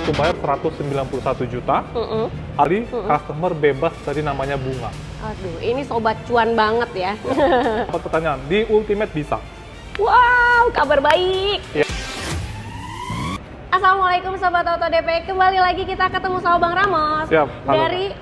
waktu bayar 191 juta, kali customer bebas dari namanya bunga. Aduh, ini sobat cuan banget ya. Dapat pertanyaan, di Ultimate bisa? Wow, kabar baik. Ya. Assalamualaikum Sobat Auto DP, kembali lagi kita ketemu sama Bang Ramos. Siap, halo, dari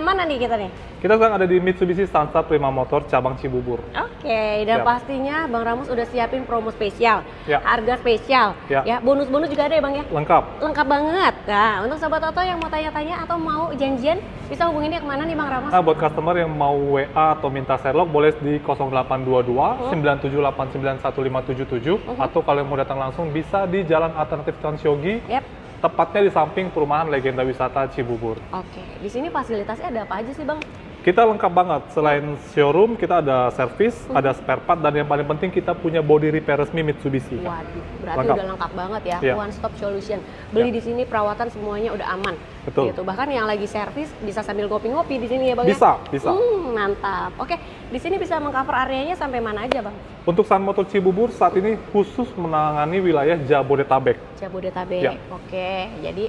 mana nih kita nih? Kita sekarang ada di Mitsubishi Sansa Prima Motor cabang Cibubur. Oke, dan Siap. pastinya Bang Ramos udah siapin promo spesial, Ya. harga spesial, Ya. ya bonus-bonus juga ada ya Bang ya? Lengkap. Lengkap banget. Nah, untuk Sobat Auto yang mau tanya-tanya atau mau janjian, bisa hubungin dia kemana nih Bang Ramos? Nah, buat customer yang mau WA atau minta Sherlock boleh di 0822 97891577 atau kalau yang mau datang langsung bisa di Jalan Alternatif Transyogi, Yap. tepatnya di samping perumahan Legenda Wisata Cibubur. Oke, di sini fasilitasnya ada apa aja sih Bang? Kita lengkap banget, selain showroom kita ada servis, ada spare part, dan yang paling penting kita punya body repair resmi Mitsubishi. Kak. Waduh, berarti Lengkap. udah lengkap banget ya, Iya. one stop solution. Beli Iya. di sini perawatan semuanya udah aman. Betul. Gitu. Bahkan yang lagi servis bisa sambil ngopi-ngopi di sini ya Bang ya? Bisa, bisa. Mantap. Oke, di sini bisa mengcover areanya sampai mana aja Bang? Untuk Sun Motor Cibubur saat ini khusus menangani wilayah Jabodetabek. Jabodetabek. Ya. Oke, jadi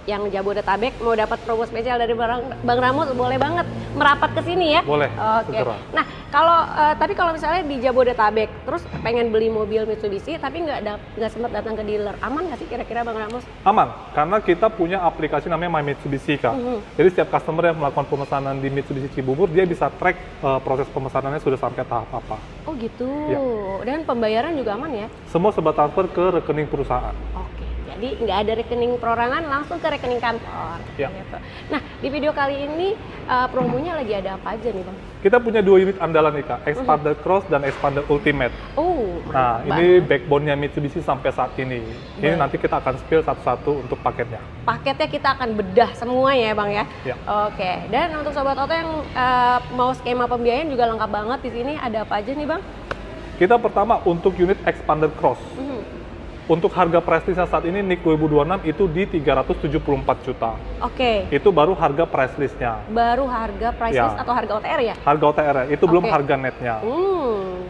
yang Jabodetabek mau dapat promo spesial dari Bang Ramos boleh banget merapat ke sini ya. Boleh, Oke. segera. Nah, tapi kalau misalnya di Jabodetabek terus pengen beli mobil Mitsubishi tapi nggak sempat datang ke dealer, aman nggak sih kira-kira Bang Ramos? Aman, karena kita punya aplikasi namanya My Mitsubishi, Kak. Jadi setiap customer yang melakukan pemesanan di Mitsubishi Cibubur, dia bisa track proses pemesanannya sudah sampai tahap apa. Oh gitu. Ya. Dan pembayaran juga aman ya? Semua serba transfer ke rekening perusahaan. Oke, jadi nggak ada rekening perorangan, langsung ke rekening kantor. Ya. Gitu. Nah, di video kali ini promonya lagi ada apa aja nih Bang? Kita punya 2 unit andalan nih, Kak, Expander Cross dan Expander Ultimate. Oh, Nah, mantap ini banget. backbone-nya Mitsubishi sampai saat ini. Ini Baik. nanti kita akan spill satu-satu untuk paketnya. Paketnya kita akan bedah semua ya Bang ya. Ya. Oke, dan untuk Sobat Auto yang mau skema pembiayaan juga lengkap banget di sini. Ada apa aja nih Bang? Kita pertama untuk unit Expander Cross. Untuk harga prestisnya saat ini NIK 2026 itu di 374 juta. Oke, Itu baru harga price list-nya. baru harga price Ya. list atau harga OTR ya? Harga OTR itu belum Oke. harga netnya.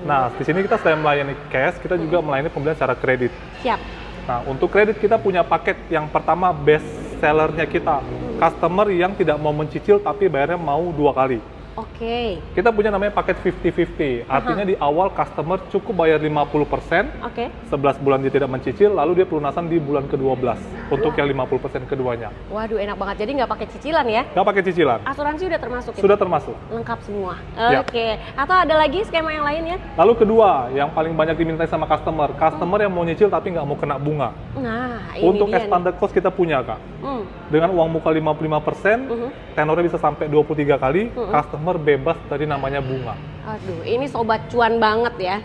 Nah, di sini kita selain melayani cash, kita juga melayani pembelian secara kredit. Siap. Nah, untuk kredit kita punya paket yang pertama best sellernya kita. Customer yang tidak mau mencicil tapi bayarnya mau 2 kali. Oke, Kita punya namanya paket 50-50. Artinya di awal customer cukup bayar 50%, oke. 11 bulan dia tidak mencicil, lalu dia pelunasan di bulan ke-12 untuk yang 50% keduanya. Waduh, enak banget. Jadi nggak pakai cicilan ya? Nggak pakai cicilan, Asuransi udah termasuk ya? sudah termasuk. Lengkap semua. Ya. Oke. Atau ada lagi skema yang lain ya? Lalu kedua, yang paling banyak dimintai sama customer yang mau nyicil tapi nggak mau kena bunga. Nah, ini Untuk dia Expander Cost kita punya, Kak. nih. Dengan uang muka 55%, tenornya bisa sampai 23 kali, customer bebas dari namanya bunga. Aduh, ini sobat cuan banget ya.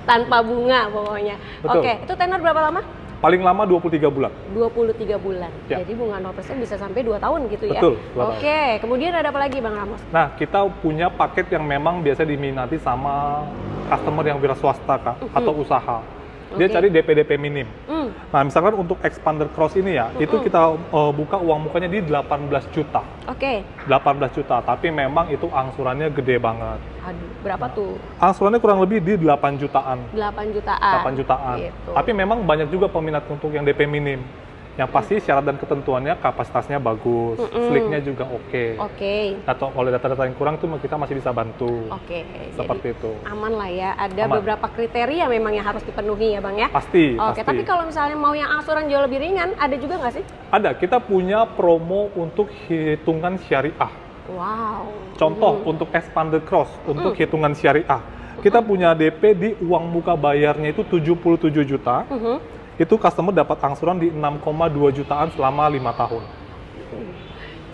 Tanpa bunga pokoknya. Betul. Oke, itu tenor berapa lama? Paling lama 23 bulan. 23 bulan. Ya. Jadi bunga 0% bisa sampai 2 tahun gitu ya? Betul, 2 tahun. Oke, kemudian ada apa lagi Bang Ramos? Nah, kita punya paket yang memang biasa diminati sama customer yang wira swasta, Kak, atau usaha. Dia Oke. cari DP-DP minim. Hmm, Nah, misalkan untuk Expander Cross ini ya, itu kita buka uang mukanya di 18 juta. Oke. 18 juta, tapi memang itu angsurannya gede banget. Aduh, berapa tuh? Angsurannya kurang lebih di 8 jutaan. 8 jutaan. 8 jutaan. Gitu. Tapi memang banyak juga peminat untuk yang DP minim. Yang pasti syarat dan ketentuannya kapasitasnya bagus, slicknya juga oke. Oke. Atau kalau data-data yang kurang tuh kita masih bisa bantu. Oke. Seperti Jadi itu. aman lah ya. Ada Aman. beberapa kriteria memang yang harus dipenuhi ya Bang ya? Pasti, Oke, pasti. tapi kalau misalnya mau yang angsuran jauh lebih ringan, ada juga nggak sih? Ada, kita punya promo untuk hitungan syariah. Wow. Contoh untuk Expander Cross, untuk hitungan syariah. Kita punya DP di uang muka bayarnya itu 77 juta. Itu customer dapat angsuran di 6,2 jutaan selama 5 tahun.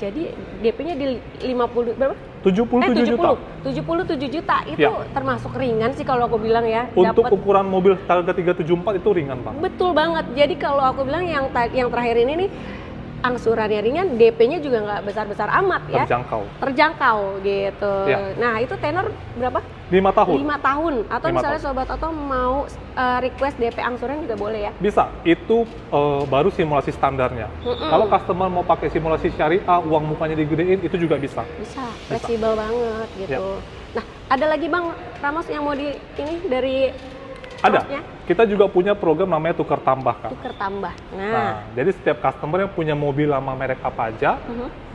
Jadi DP-nya di 50 berapa? 77 juta. 77 juta itu Ya. termasuk ringan sih kalau aku bilang ya. Untuk Dapet- ukuran mobil harga 374 itu ringan, Pak. betul banget. Jadi kalau aku bilang yang terakhir ini nih angsurannya ringan, DP-nya juga nggak besar-besar amat ya. Terjangkau gitu. Ya. Nah, itu tenor berapa? 5 tahun. 5 tahun. Atau 5 misalnya tahun. Sobat Auto mau request DP angsuran juga boleh ya? Bisa, itu baru simulasi standarnya. Kalau customer mau pakai simulasi syariah, uang mukanya digedein, itu juga bisa. Bisa, fleksibel banget gitu. Nah, ada lagi Bang Ramos yang mau ini dari Ada. cross-nya? Kita juga punya program namanya tukar tambah, Kak. Tukar tambah. Nah, jadi setiap customer yang punya mobil lama merek apa aja,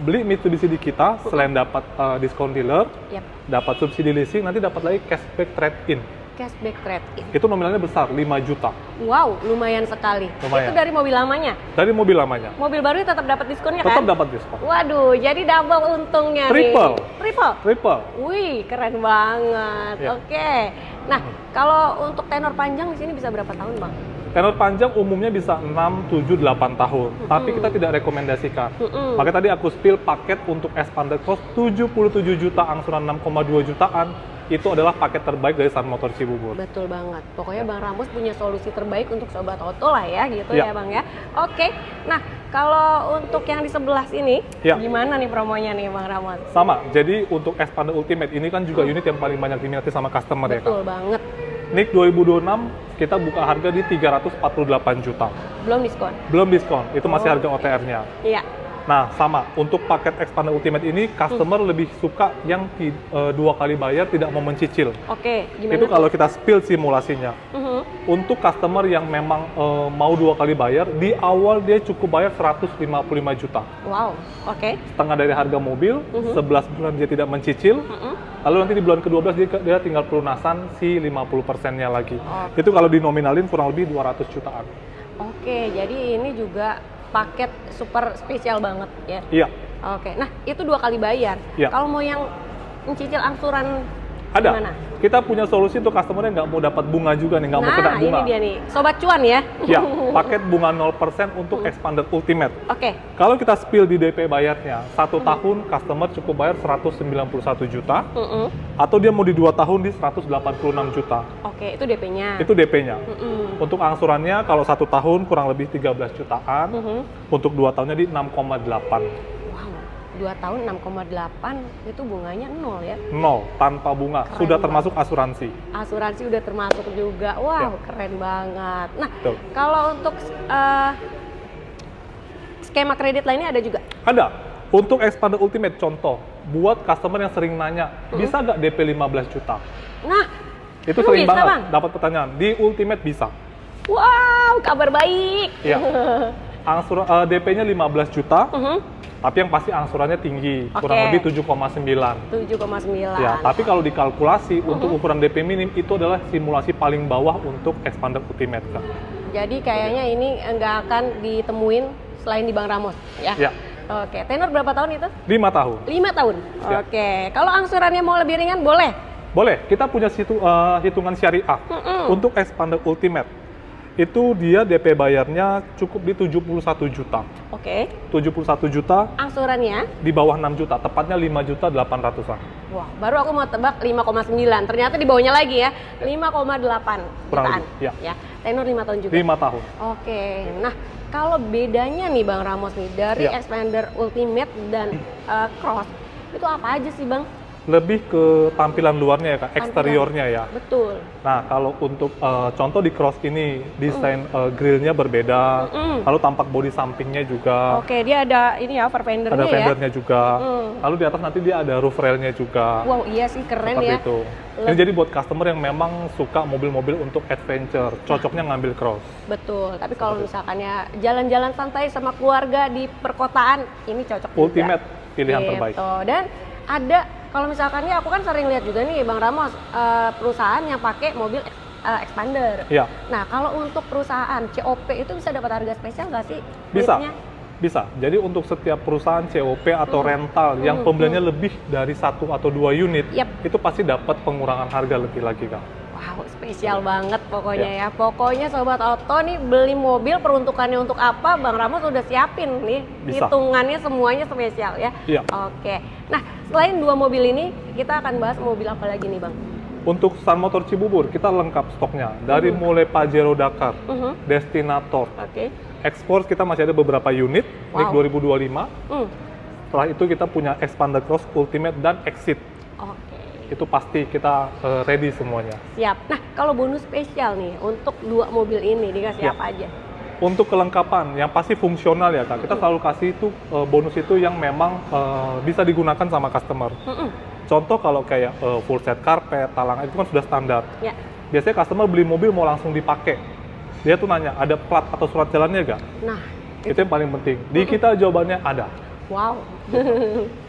beli Mitsubishi di kita, selain dapat diskon dealer, Yap. dapat subsidi leasing, nanti dapat lagi cashback trade-in. Cashback trade-in. Itu nominalnya besar, 5 juta. Wow, lumayan sekali. Lumayan. Itu dari mobil lamanya. Dari mobil lamanya. Mobil baru tetap dapat diskonnya Tetap kan? dapat diskon. Waduh, jadi double untungnya Triple. nih. Triple. Triple. Wih, keren banget. Ya. Oke. Nah, kalau untuk tenor panjang di sini bisa berapa tahun, Bang? Tenor panjang umumnya bisa 6, 7, 8 tahun. Tapi kita tidak rekomendasikan. Makanya tadi aku spill paket untuk Xpander Cross 77 juta angsuran 6,2 jutaan. Itu adalah paket terbaik dari Sun Motor Cibubur. Betul banget. Pokoknya Bang Ramos punya solusi terbaik untuk sobat oto lah ya, gitu ya, Ya. Bang ya. Oke. Nah, kalau untuk yang di sebelah sini, Ya. gimana nih promonya nih, Bang Ramos? Sama, jadi untuk Xpander Ultimate ini kan juga unit yang paling banyak diminati sama customer ya, Kak. Betul banget. NIK 2026 kita buka harga di 348 juta. Belum diskon. Belum diskon, itu masih Oh. harga OTR-nya. Iya. Nah, sama. Untuk paket Xpander Ultimate ini, customer lebih suka yang 2 kali bayar tidak mau mencicil. Oke, gimana? Itu kalau kita spill simulasinya. Untuk customer yang memang mau 2 kali bayar, di awal dia cukup bayar 155 juta. Wow, oke. Setengah dari harga mobil, 11 bulan dia tidak mencicil, lalu nanti di bulan ke-12 dia tinggal pelunasan si 50%-nya lagi. Oke. Itu kalau dinominalin kurang lebih 200 jutaan. Oke, jadi ini juga paket super spesial banget ya. Iya, Oke, nah itu 2 kali bayar. Iya. Kalau mau yang mencicil angsuran ada. gimana? Kita punya solusi untuk customer yang nggak mau dapat bunga juga nih, nggak mau kena Nah, bunga. ini dia nih, sobat cuan ya. Ya, paket bunga 0% untuk Xpander Ultimate. Oke, Kalau kita spill di DP bayarnya, 1 tahun customer cukup bayar 191 juta, atau dia mau di 2 tahun di 186 juta. oke, itu DP-nya. Itu DP-nya. Untuk angsurannya kalau 1 tahun kurang lebih 13 jutaan, untuk 2 tahunnya di 6,8. Wow, 2 tahun 6,8 itu bunganya 0 ya. 0, tanpa bunga. Keren Sudah banget. termasuk asuransi. Asuransi udah termasuk juga. Wow, Ya. keren banget. Nah, Betul. kalau untuk skema kredit lainnya ada juga? Ada. Untuk Xpander Ultimate, contoh, buat customer yang sering nanya, bisa nggak DP 15 juta? Nah, Itu emang sering bisa, banget Bang? dapat pertanyaan. Di Ultimate bisa. Wow, kabar baik. Ya. DP-nya 15 juta, Mhm. tapi yang pasti angsurannya tinggi, kurang Oke. lebih 7,9. 7,9. Ya, tapi kalau dikalkulasi untuk ukuran DP minim itu adalah simulasi paling bawah untuk Xpander Ultimate, Kak. Jadi kayaknya ini nggak akan ditemuin selain di Bang Ramos, ya? Ya. Oke, tenor berapa tahun itu? 5 tahun. 5 tahun. Ya. Oke, kalau angsurannya mau lebih ringan boleh? Boleh, kita punya hitungan syariah untuk Xpander Ultimate. Itu dia DP bayarnya cukup di 71 juta. Oke. 71 juta Angsurannya? di bawah 6 juta, tepatnya 5 juta 800-an. Wah, baru aku mau tebak 5,9. Ternyata di bawahnya lagi ya. 5,8 Kurang jutaan. lebih, ya. Tenor 5 tahun juga. 5 tahun. Oke. Nah, kalau bedanya nih Bang Ramos nih dari Ya. Xpander Ultimate dan Cross, itu apa aja sih, Bang? Lebih ke tampilan luarnya ya, Kak, eksteriornya ya. Betul. Nah, kalau untuk contoh di Cross ini, desain grillnya berbeda, lalu tampak bodi sampingnya juga, Oke, dia ada ini ya, fendernya ada ya. fendernya juga, lalu di atas nanti dia ada roof railnya juga. Wow, iya sih keren Seperti ya. itu. Ini jadi buat customer yang memang suka mobil-mobil untuk adventure, cocoknya ngambil Cross. Betul. Tapi kalau misalkan ya jalan-jalan santai sama keluarga di perkotaan, ini cocok juga. Ultimate pilihan Gitu. terbaik. Dan ada kalau misalkan ya aku kan sering lihat juga nih Bang Ramos perusahaan yang pakai mobil Xpander. Iya. Nah, kalau untuk perusahaan COP itu bisa dapat harga spesial nggak sih? Bisa. Duitnya? Bisa. Jadi untuk setiap perusahaan COP atau rental yang pembeliannya lebih dari 1 atau 2 unit, Yap. itu pasti dapat pengurangan harga lebih lagi, Kak. Wow, spesial banget pokoknya ya. Pokoknya Sobat Auto nih beli mobil peruntukannya untuk apa, Bang Ramos udah siapin nih. Bisa. Hitungannya semuanya spesial ya. Iya. Oke. Nah, selain 2 mobil ini, kita akan bahas mobil apa lagi nih, Bang? Untuk Sun Motor Cibubur, kita lengkap stoknya. Dari mulai Pajero Dakar, Destinator, Oke. X-Force kita masih ada beberapa unit, NIK Wow. 2025. Hmm. Setelah itu kita punya Xpander Cross, Ultimate, dan Exit. Oke. Itu pasti kita ready semuanya. Siap. Nah, kalau bonus spesial nih untuk 2 mobil ini dikasih Ya. apa aja? Untuk kelengkapan, yang pasti fungsional ya Kak. Kita selalu kasih itu bonus itu yang memang bisa digunakan sama customer. Contoh kalau kayak full set karpet, talangan itu kan sudah standar. Ya. biasanya customer beli mobil mau langsung dipakai. Dia tuh nanya, ada plat atau surat jalannya nggak? Nah, itu yang paling penting. Di kita jawabannya ada. Wow.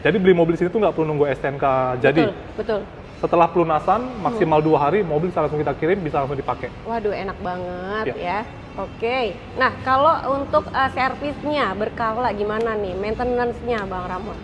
Jadi beli mobil sini tuh nggak perlu nunggu STNK jadi. Betul. Setelah pelunasan, maksimal 2 hari, mobil bisa langsung kita kirim, bisa langsung dipakai. Waduh, enak banget Ya. ya. Oke. Nah, kalau untuk servisnya berkala gimana nih? Maintenance-nya Bang Ramos?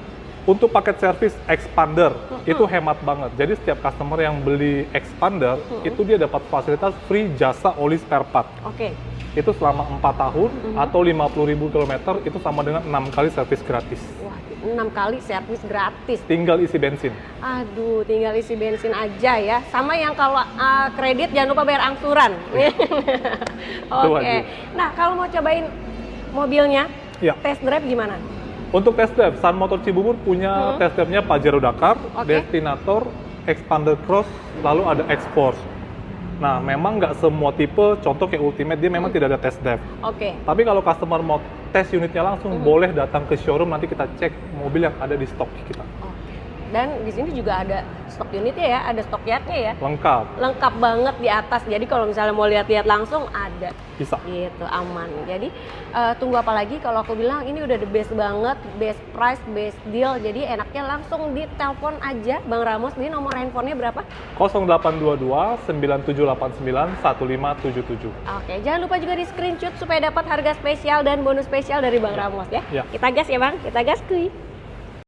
Untuk paket service expander, itu hemat banget. Jadi setiap customer yang beli expander, itu dia dapat fasilitas free jasa oli spare part. Oke. Itu selama 4 tahun atau 50.000 km, itu sama dengan 6 kali servis gratis. Wah, 6 kali servis gratis. Tinggal isi bensin. Aduh, tinggal isi bensin aja ya. Sama yang kalau kredit jangan lupa bayar angsuran. Oke. Nah, kalau mau cobain mobilnya, Ya. test drive gimana? Untuk test drive, Sun Motor Cibubur punya test drive-nya Pajero Dakar, Destinator, Expander Cross, lalu ada X-Force. Nah, memang nggak semua tipe, contoh kayak Ultimate, dia memang tidak ada test drive. Oke. Tapi kalau customer mau tes unitnya langsung, boleh datang ke showroom, nanti kita cek mobil yang ada di stok kita. Oke. Dan di sini juga ada stok unitnya ya, ada stok yardnya ya. Lengkap. Lengkap banget di atas. Jadi kalau misalnya mau lihat-lihat langsung ada. Bisa. Gitu, aman. Jadi tunggu apa lagi kalau aku bilang ini udah the best banget, best price, best deal. Jadi enaknya langsung ditelepon aja Bang Ramos. Ini nomor handphonenya berapa? 0822 9789 1577. Oke, jangan lupa juga di screenshot supaya dapat harga spesial dan bonus spesial dari Bang Ramos ya. Ya. Kita gas ya Bang, kita gas kuy.